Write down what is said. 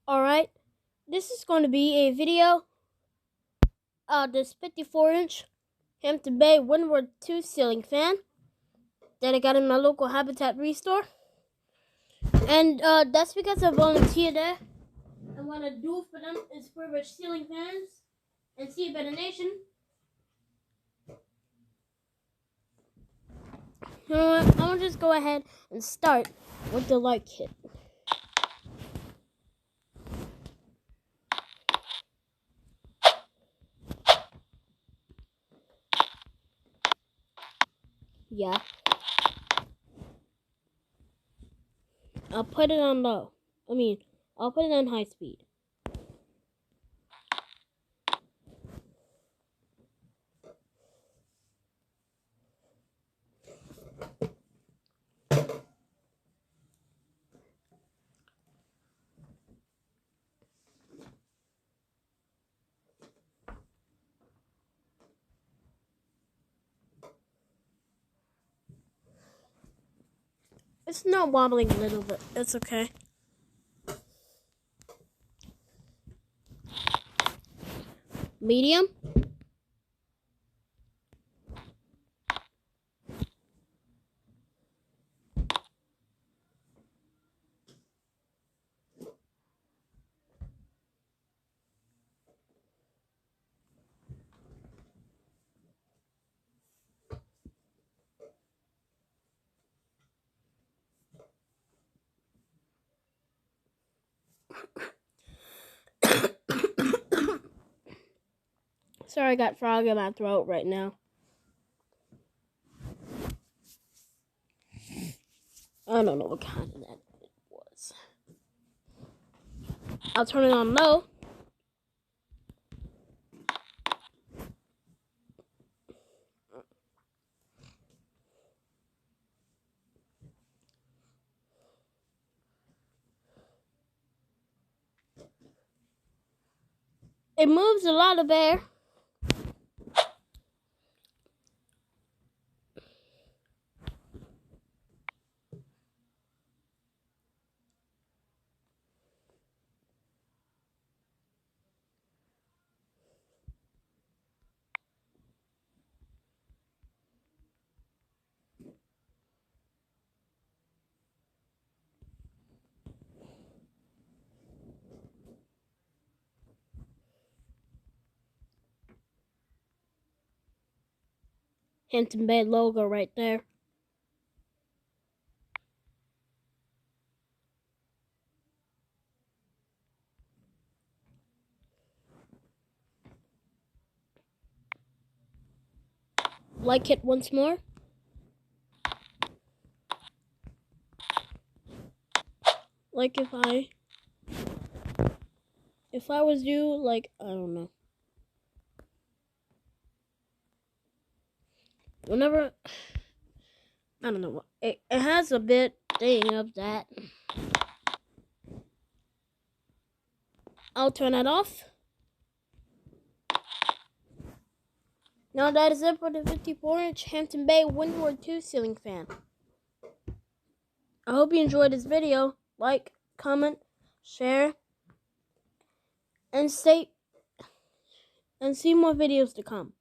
Alright, this is going to be a video of this 54-inch Hampton Bay Windward 2 ceiling fan that I got in my local Habitat Restore. And that's because I volunteered there. And what I do for them is refurbish ceiling fans and see a better nation. You know what? I'm going to just go ahead and start with the light kit. Yeah. I'll put it on low. I'll put it on high speed. It's not wobbling a little bit. It's okay. Medium. Sorry, I got frog in my throat right now. I don't know what kind of that it was. I'll turn it on low. It moves a lot of air. Hampton Bay logo right there. Like it once more. Like if I was you, like, I don't know. Whenever, I don't know, it has a bit thing of that. I'll turn that off. Now that is it for the 54-inch Hampton Bay Windward 2 ceiling fan. I hope you enjoyed this video. Like, comment, share, and see more videos to come.